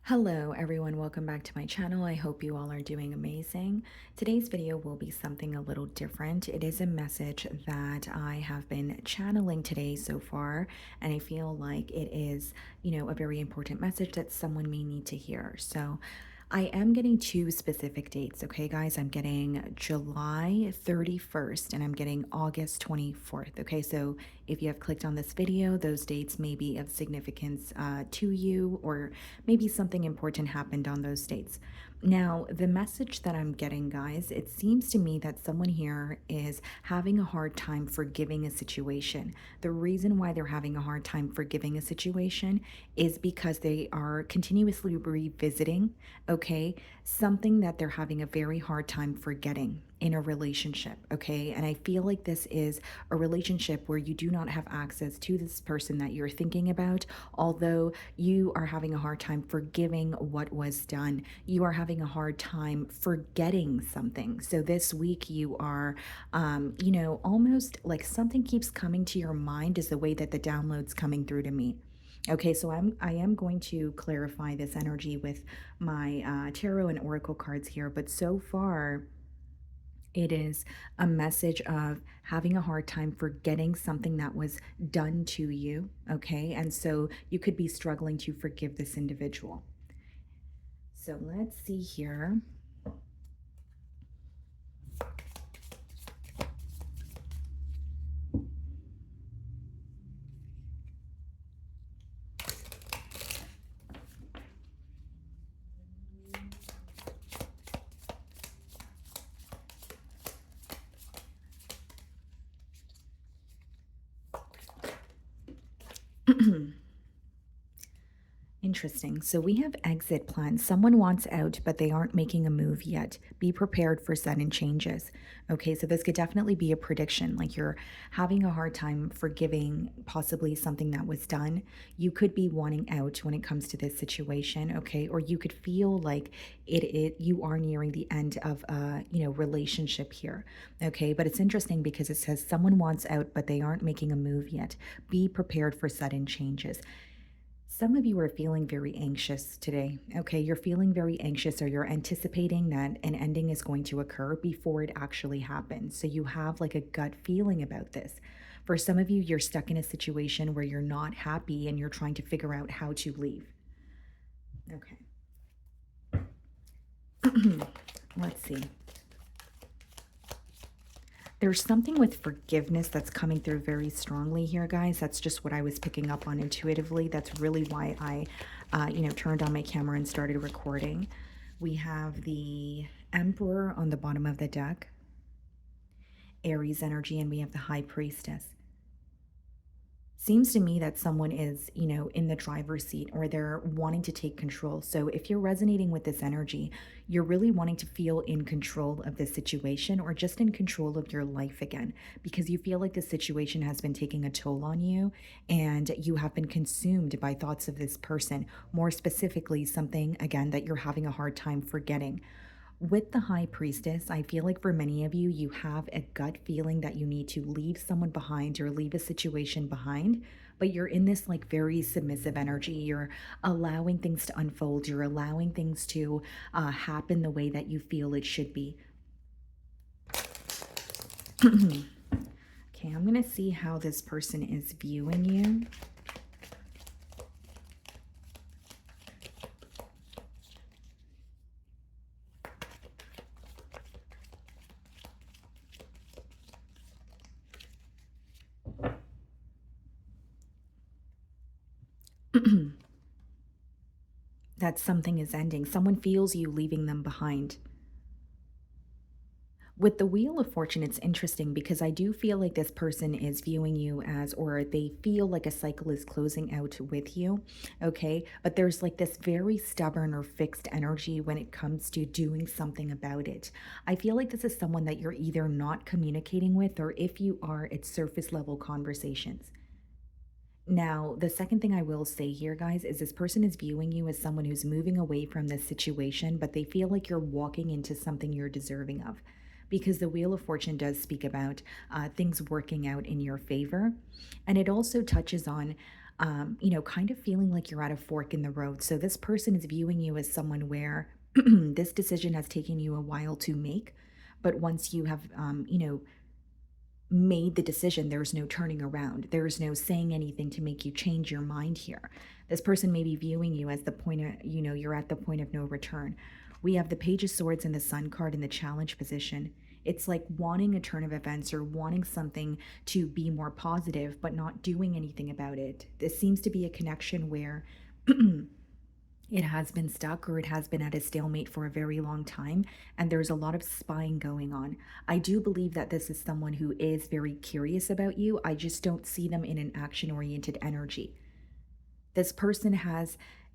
Hello everyone, welcome back to my channel. I hope you all are doing amazing. Today's video will be something a little different. It is a message that I have been channeling today so far, and I feel like it is, a very important message that someone may need to hear. So I am getting two specific dates, okay, guys? I'm getting July 31st and I'm getting August 24th, okay? So if you have clicked on this video, those dates may be of significance to you, or maybe something important happened on those dates. Now, the message that I'm getting, guys, it seems to me that someone here is having a hard time forgiving a situation. The reason why they're having a hard time forgiving a situation is because they are continuously revisiting, okay, something that they're having a very hard time forgetting in a relationship, okay? And I feel like this is a relationship where you do not have access to this person that you're thinking about, although you are having a hard time forgiving what was done. You are having a hard time forgetting something. So this week you are, almost like something keeps coming to your mind is the way that the download's coming through to me. Okay, so I am going to clarify this energy with my tarot and oracle cards here, but so far it is a message of having a hard time forgetting something that was done to you. Okay, and so you could be struggling to forgive this individual. So let's see here. Interesting. So we have exit plans. Someone wants out, but they aren't making a move yet. Be prepared for sudden changes. Okay, so this could definitely be a prediction. Like you're having a hard time forgiving possibly something that was done. You could be wanting out when it comes to this situation. Okay, or you could feel like you are nearing the end of a relationship here. Okay, but it's interesting because it says someone wants out, but they aren't making a move yet. Be prepared for sudden changes. Some of you are feeling very anxious today. Okay, you're feeling very anxious, or you're anticipating that an ending is going to occur before it actually happens. So you have like a gut feeling about this. For some of you, you're stuck in a situation where you're not happy and you're trying to figure out how to leave. Okay. Let's see. There's something with forgiveness that's coming through very strongly here, guys. That's just what I was picking up on intuitively. That's really why I, turned on my camera and started recording. We have the Emperor on the bottom of the deck, Aries energy, and we have the High Priestess. Seems to me that someone is, in the driver's seat, or they're wanting to take control. So if you're resonating with this energy, you're really wanting to feel in control of this situation, or just in control of your life again, because you feel like the situation has been taking a toll on you and you have been consumed by thoughts of this person. More specifically, something again that you're having a hard time forgetting. With the High Priestess, I feel like for many of you, you have a gut feeling that you need to leave someone behind or leave a situation behind, but you're in this like very submissive energy. You're allowing things to unfold, you're allowing things to happen the way that you feel it should be. Okay, I'm going to see how this person is viewing you. That something is ending. Someone feels you leaving them behind. With the Wheel of Fortune, it's interesting because I do feel like this person is viewing you as, or they feel like a cycle is closing out with you. Okay. But there's like this very stubborn or fixed energy when it comes to doing something about it. I feel like this is someone that you're either not communicating with, or if you are, it's surface level conversations. Now, the second thing I will say here, guys, is this person is viewing you as someone who's moving away from this situation, but they feel like you're walking into something you're deserving of. Because the Wheel of Fortune does speak about things working out in your favor. And it also touches on kind of feeling like you're at a fork in the road. So this person is viewing you as someone where this decision has taken you a while to make, but once you have, made the decision, there's no turning around. There's no saying anything to make you change your mind here. This person may be viewing you as the point of, you're at the point of no return. We have the Page of Swords and the Sun card in the challenge position. It's like wanting a turn of events or wanting something to be more positive, but not doing anything about it. This seems to be a connection where it has been stuck or it has been at a stalemate for a very long time, and there's a lot of spying going on. I do believe that this is someone who is very curious about you. I just don't see them in an action oriented energy. This person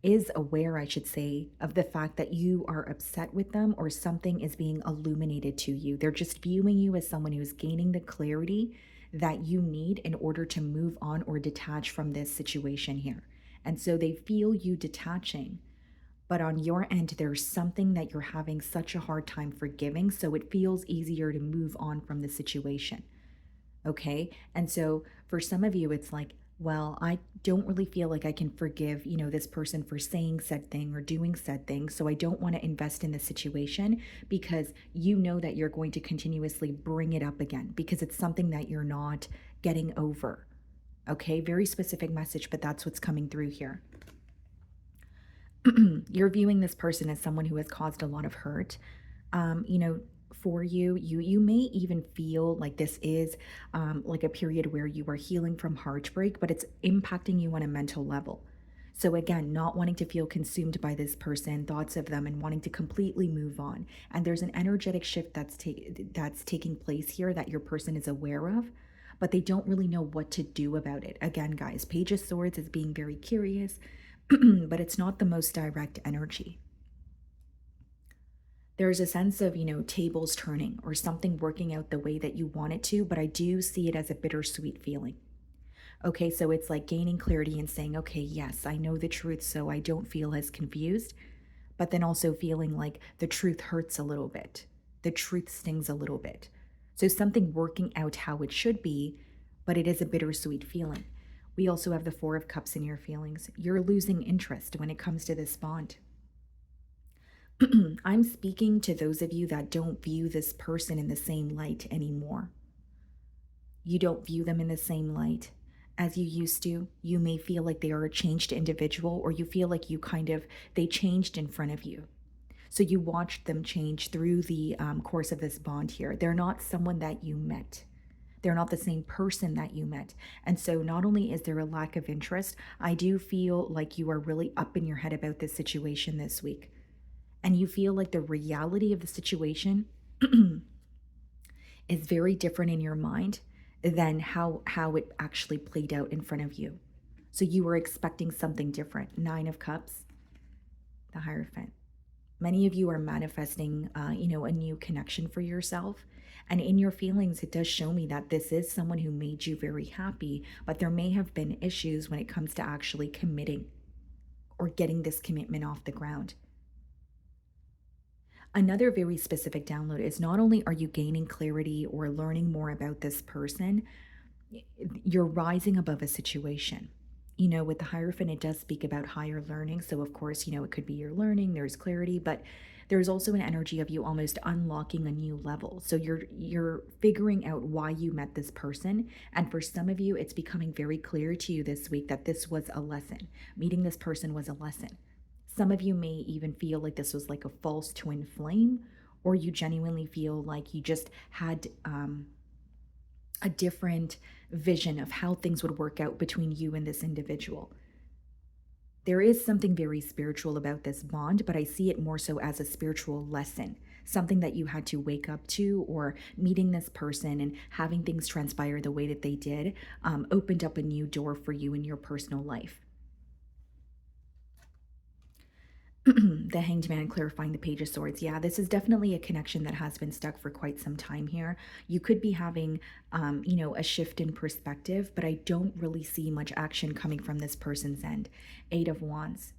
is aware, I should say, of the fact that you are upset with them or something is being illuminated to you. They're just viewing you as someone who's gaining the clarity that you need in order to move on or detach from this situation here. And so they feel you detaching, but on your end, there's something that you're having such a hard time forgiving. So it feels easier to move on from the situation. Okay. And so for some of you, it's like, well, I don't really feel like I can forgive, this person for saying said thing or doing said thing. So I don't want to invest in the situation because you know that you're going to continuously bring it up again because it's something that you're not getting over. Okay. Very specific message, but that's what's coming through here. You're viewing this person as someone who has caused a lot of hurt. For you may even feel like this is like a period where you are healing from heartbreak, but it's impacting you on a mental level. So again, not wanting to feel consumed by this person, thoughts of them, and wanting to completely move on. And there's an energetic shift that's taking place here that your person is aware of, but they don't really know what to do about it. Again, guys, Page of Swords is being very curious, but it's not the most direct energy. There's a sense of, tables turning or something working out the way that you want it to, but I do see it as a bittersweet feeling. Okay, so it's like gaining clarity and saying, okay, yes, I know the truth, so I don't feel as confused, but then also feeling like the truth hurts a little bit. The truth stings a little bit. So something working out how it should be, but it is a bittersweet feeling. We also have the Four of Cups in your feelings. You're losing interest when it comes to this bond. I'm speaking to those of you that don't view this person in the same light anymore. You don't view them in the same light as you used to. You may feel like they are a changed individual, or you feel like they changed in front of you. So you watched them change through the course of this bond here. They're not someone that you met. They're not the same person that you met. And so not only is there a lack of interest, I do feel like you are really up in your head about this situation this week. And you feel like the reality of the situation is very different in your mind than how it actually played out in front of you. So you were expecting something different. Nine of Cups, the Hierophant. Many of you are manifesting, a new connection for yourself. And in your feelings, it does show me that this is someone who made you very happy, but there may have been issues when it comes to actually committing or getting this commitment off the ground. Another very specific download is not only are you gaining clarity or learning more about this person, you're rising above a situation. With the Hierophant, it does speak about higher learning. So, of course, it could be your learning, there's clarity, but there's also an energy of you almost unlocking a new level. So you're figuring out why you met this person. And for some of you, it's becoming very clear to you this week that this was a lesson. Meeting this person was a lesson. Some of you may even feel like this was like a false twin flame, or you genuinely feel like you just had a different vision of how things would work out between you and this individual. There is something very spiritual about this bond, but I see it more so as a spiritual lesson, something that you had to wake up to, or meeting this person and having things transpire the way that they did opened up a new door for you in your personal life. The Hanged Man clarifying the Page of Swords. Yeah, this is definitely a connection that has been stuck for quite some time here. You could be having, a shift in perspective, but I don't really see much action coming from this person's end. Eight of Wands.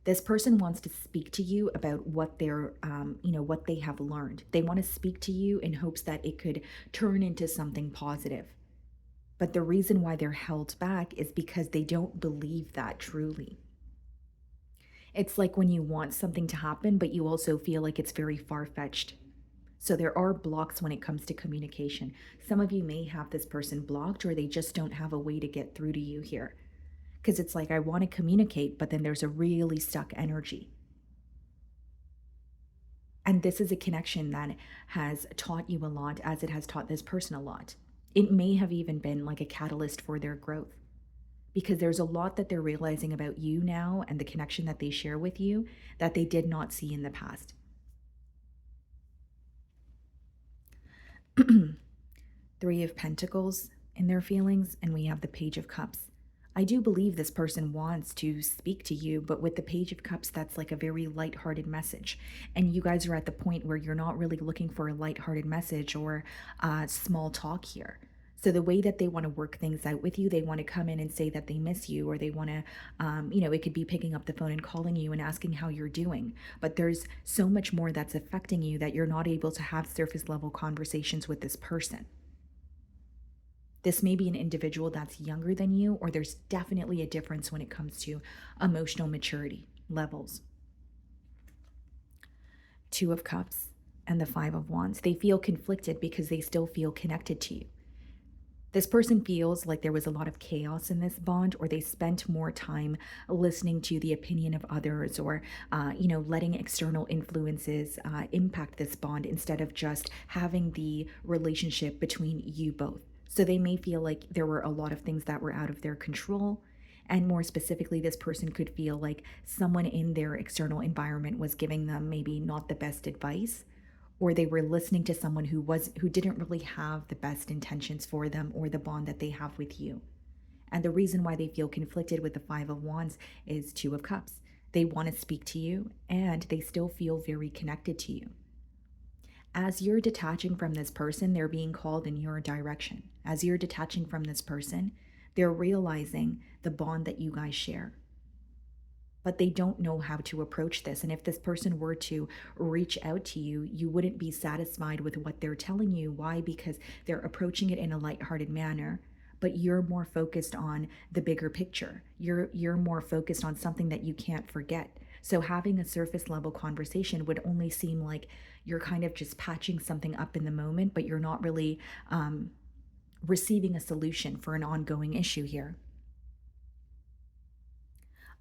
This person wants to speak to you about what what they have learned. They want to speak to you in hopes that it could turn into something positive. But the reason why they're held back is because they don't believe that truly. It's like when you want something to happen, but you also feel like it's very far fetched. So there are blocks when it comes to communication. Some of you may have this person blocked, or they just don't have a way to get through to you here. Because it's like, I want to communicate, but then there's a really stuck energy. And this is a connection that has taught you a lot, as it has taught this person a lot. It may have even been like a catalyst for their growth, because there's a lot that they're realizing about you now and the connection that they share with you that they did not see in the past. Three of Pentacles in their feelings, and we have the Page of Cups. I do believe this person wants to speak to you, but with the Page of Cups, that's like a very lighthearted message. And you guys are at the point where you're not really looking for a lighthearted message or small talk here. So the way that they want to work things out with you, they want to come in and say that they miss you, or they want to, it could be picking up the phone and calling you and asking how you're doing. But there's so much more that's affecting you that you're not able to have surface level conversations with this person. This may be an individual that's younger than you, or there's definitely a difference when it comes to emotional maturity levels. Two of Cups and the Five of Wands. They feel conflicted because they still feel connected to you. This person feels like there was a lot of chaos in this bond, or they spent more time listening to the opinion of others, or, letting external influences impact this bond instead of just having the relationship between you both. So they may feel like there were a lot of things that were out of their control. And more specifically, this person could feel like someone in their external environment was giving them maybe not the best advice, or they were listening to someone who didn't really have the best intentions for them or the bond that they have with you. And the reason why they feel conflicted with the Five of Wands is Two of Cups. They want to speak to you, and they still feel very connected to you. As you're detaching from this person, they're being called in your direction. As you're detaching from this person, they're realizing the bond that you guys share, but they don't know how to approach this. And if this person were to reach out to you, you wouldn't be satisfied with what they're telling you. Why? Because they're approaching it in a lighthearted manner, but you're more focused on the bigger picture. You're more focused on something that you can't forget. So having a surface level conversation would only seem like you're kind of just patching something up in the moment, but you're not really receiving a solution for an ongoing issue here.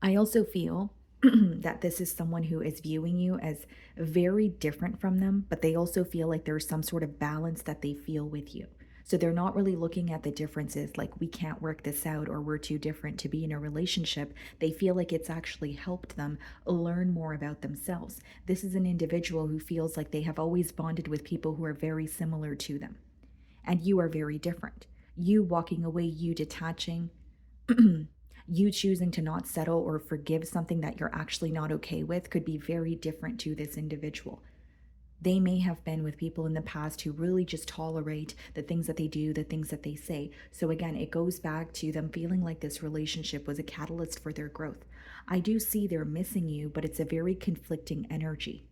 I also feel that this is someone who is viewing you as very different from them, but they also feel like there's some sort of balance that they feel with you. So they're not really looking at the differences like we can't work this out or we're too different to be in a relationship. They feel like it's actually helped them learn more about themselves. This is an individual who feels like they have always bonded with people who are very similar to them, and you are very different. You walking away, you detaching, you choosing to not settle or forgive something that you're actually not okay with could be very different to this individual. They may have been with people in the past who really just tolerate the things that they do, the things that they say. So again, it goes back to them feeling like this relationship was a catalyst for their growth. I do see they're missing you, but it's a very conflicting energy.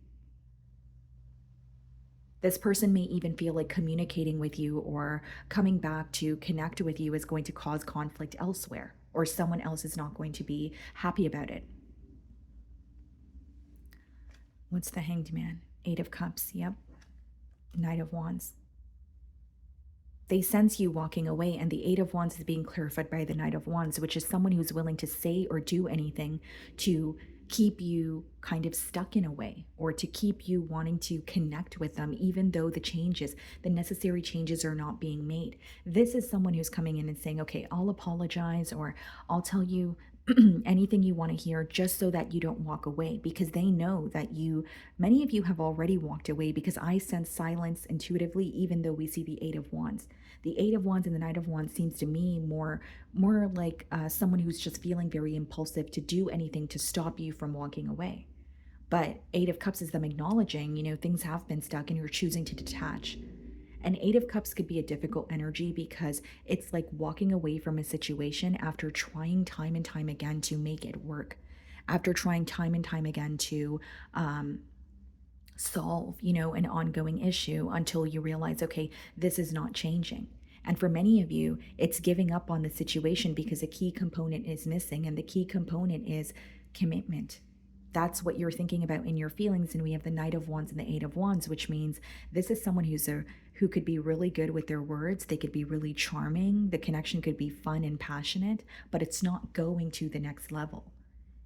This person may even feel like communicating with you or coming back to connect with you is going to cause conflict elsewhere, or someone else is not going to be happy about it. What's the Hanged Man? Eight of Cups. Yep. Knight of Wands. They sense you walking away, and the Eight of Wands is being clarified by the Knight of Wands, which is someone who's willing to say or do anything to keep you kind of stuck in a way, or to keep you wanting to connect with them, even though the necessary changes are not being made. This is someone who's coming in and saying, okay, I'll apologize, or I'll tell you anything you want to hear just so that you don't walk away, because they know that many of you have already walked away, because I sense silence intuitively, even though we see the Eight of Wands. The Eight of Wands and the Knight of Wands seems to me more like someone who's just feeling very impulsive to do anything to stop you from walking away. But Eight of Cups is them acknowledging, things have been stuck and you're choosing to detach. An Eight of Cups could be a difficult energy because it's like walking away from a situation after trying time and time again to make it work, after trying time and time again to solve, an ongoing issue, until you realize, okay, this is not changing. And for many of you, it's giving up on the situation because a key component is missing, and the key component is commitment. That's what you're thinking about in your feelings. And we have the Knight of Wands and the Eight of Wands, which means this is someone who could be really good with their words. They could be really charming. The connection could be fun and passionate, but it's not going to the next level.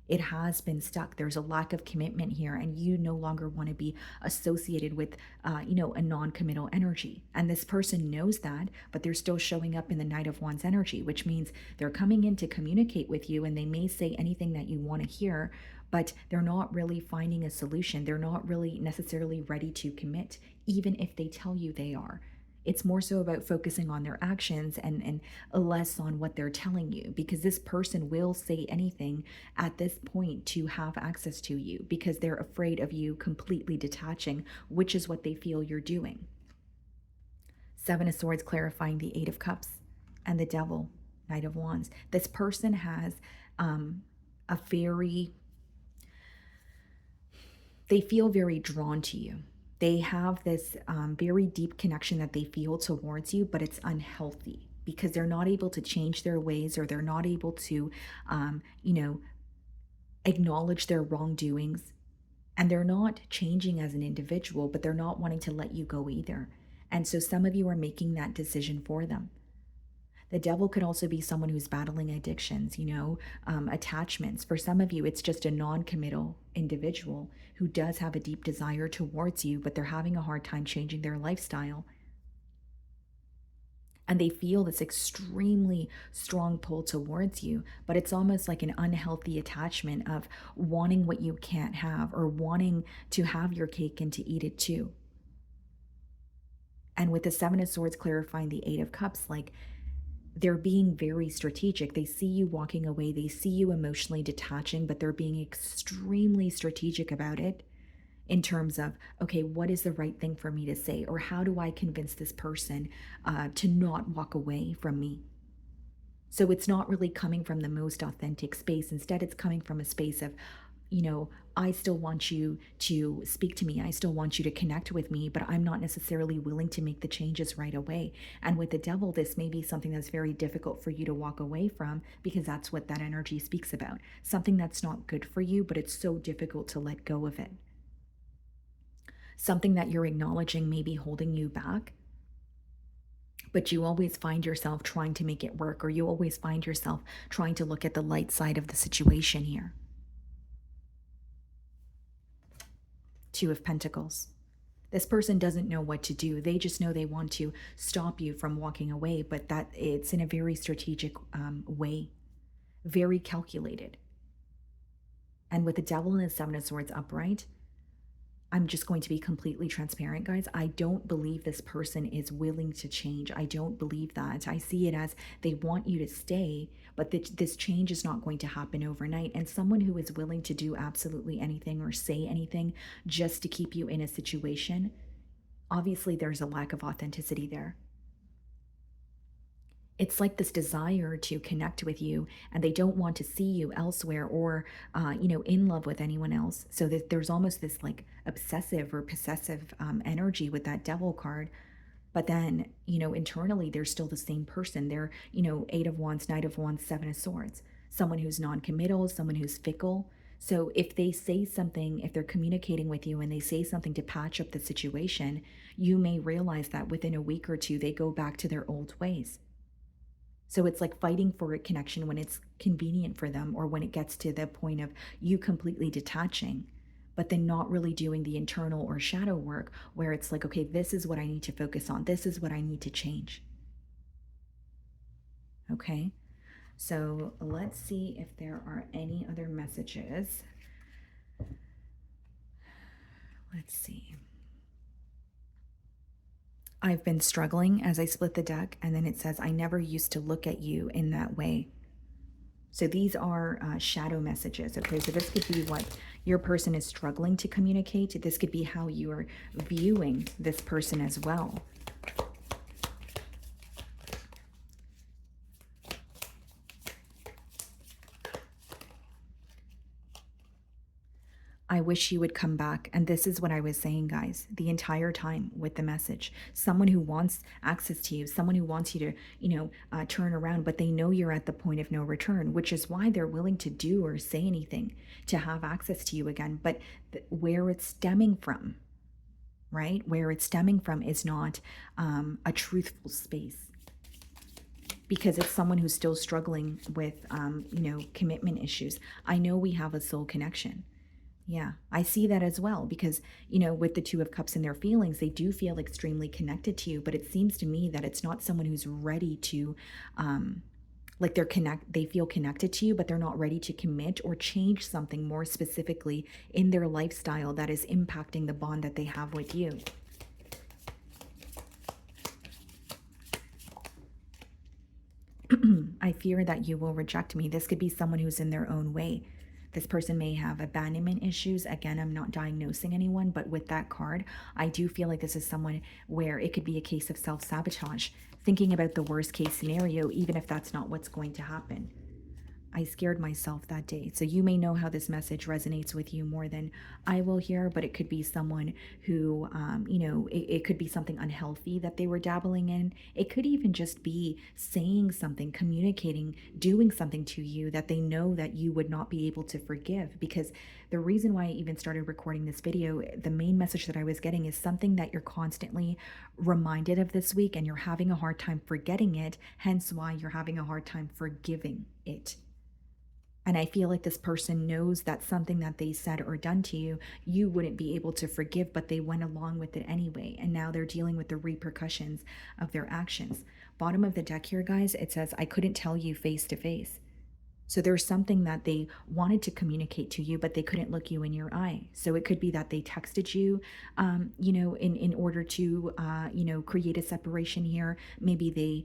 It has been stuck. There's a lack of commitment here, and you no longer want to be associated with, a non-committal energy. And this person knows that, but they're still showing up in the Knight of Wands energy, which means they're coming in to communicate with you, and they may say anything that you want to hear, but they're not really finding a solution. They're not really necessarily ready to commit, even if they tell you they are. It's more so about focusing on their actions and less on what they're telling you, because this person will say anything at this point to have access to you because they're afraid of you completely detaching, which is what they feel you're doing. Seven of Swords clarifying the Eight of Cups and the Devil, Knight of Wands. This person has they feel very drawn to you. They have this very deep connection that they feel towards you, but it's unhealthy because they're not able to change their ways, or they're not able to, acknowledge their wrongdoings. And they're not changing as an individual, but they're not wanting to let you go either. And so some of you are making that decision for them. The Devil could also be someone who's battling addictions, attachments. For some of you, it's just a non-committal individual who does have a deep desire towards you, but they're having a hard time changing their lifestyle. And they feel this extremely strong pull towards you, but it's almost like an unhealthy attachment of wanting what you can't have, or wanting to have your cake and to eat it too. And with the Seven of Swords clarifying the Eight of Cups, like, they're being very strategic. They see you walking away. They see you emotionally detaching, but they're being extremely strategic about it in terms of, okay, what is the right thing for me to say? Or how do I convince this person to not walk away from me? So it's not really coming from the most authentic space. Instead, it's coming from a space of, I still want you to speak to me. I still want you to connect with me, but I'm not necessarily willing to make the changes right away. And with the Devil, this may be something that's very difficult for you to walk away from, because that's what that energy speaks about. Something that's not good for you, but it's so difficult to let go of it. Something that you're acknowledging may be holding you back, but you always find yourself trying to make it work, or you always find yourself trying to look at the light side of the situation here. Two of Pentacles. This person doesn't know what to do. They just know they want to stop you from walking away, but that it's in a very strategic way, very calculated. And with the Devil and the Seven of Swords upright, I'm just going to be completely transparent, guys. I don't believe this person is willing to change. I don't believe that. I see it as they want you to stay, but this change is not going to happen overnight. And someone who is willing to do absolutely anything or say anything just to keep you in a situation, obviously there's a lack of authenticity there. It's like this desire to connect with you, and they don't want to see you elsewhere, or in love with anyone else. So that there's almost this like obsessive or possessive energy with that Devil card. But then, internally they're still the same person. They're, Eight of Wands, Knight of Wands, Seven of Swords. Someone who's non-committal, someone who's fickle. So if they say something, if they're communicating with you and they say something to patch up the situation, you may realize that within a week or two they go back to their old ways. So it's like fighting for a connection when it's convenient for them, or when it gets to the point of you completely detaching, but then not really doing the internal or shadow work where it's like, okay, this is what I need to focus on. This is what I need to change. Okay, so let's see if there are any other messages. Let's see. I've been struggling as I split the deck, and then it says, I never used to look at you in that way. So these are shadow messages. Okay, so this could be what your person is struggling to communicate. This could be how you are viewing this person as well. I wish you would come back. And this is what I was saying, guys, the entire time with the message. Someone who wants access to you, someone who wants you to, turn around, but they know you're at the point of no return, which is why they're willing to do or say anything to have access to you again. But where it's stemming from, right? Where it's stemming from is not a truthful space, because it's someone who's still struggling with, commitment issues. I know we have a soul connection. Yeah, I see that as well because, with the Two of Cups and their feelings, they do feel extremely connected to you, but it seems to me that it's not someone who's ready to, like they feel connected to you, but they're not ready to commit or change something more specifically in their lifestyle that is impacting the bond that they have with you. I fear that you will reject me. This could be someone who's in their own way. This person may have abandonment issues. Again, I'm not diagnosing anyone, but with that card, I do feel like this is someone where it could be a case of self sabotage, thinking about the worst case scenario, even if that's not what's going to happen. I scared myself that day. So you may know how this message resonates with you more than I will here, but it could be someone who, it could be something unhealthy that they were dabbling in. It could even just be saying something, communicating, doing something to you that they know that you would not be able to forgive. Because the reason why I even started recording this video, the main message that I was getting is something that you're constantly reminded of this week and you're having a hard time forgetting it, hence why you're having a hard time forgiving it. And I feel like this person knows that something that they said or done to you, you wouldn't be able to forgive, but they went along with it anyway. And now they're dealing with the repercussions of their actions. Bottom of the deck here, guys, it says, I couldn't tell you face to face. So there's something that they wanted to communicate to you, but they couldn't look you in your eye. So it could be that they texted you, in order to, create a separation here. Maybe they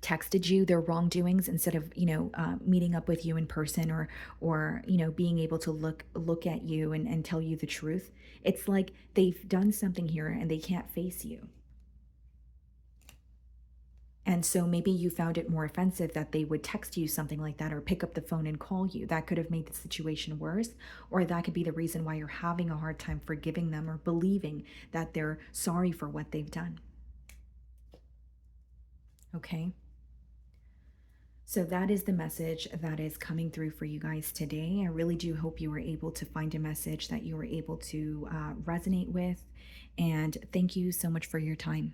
texted you their wrongdoings instead of meeting up with you in person, or being able to look at you and tell you the truth. It's like they've done something here and they can't face you, and so maybe you found it more offensive that they would text you something like that or pick up the phone and call you. That could have made the situation worse, or that could be the reason why you're having a hard time forgiving them or believing that they're sorry for what they've done. Okay. So that is the message that is coming through for you guys today. I really do hope you were able to find a message that you were able to resonate with. And thank you so much for your time.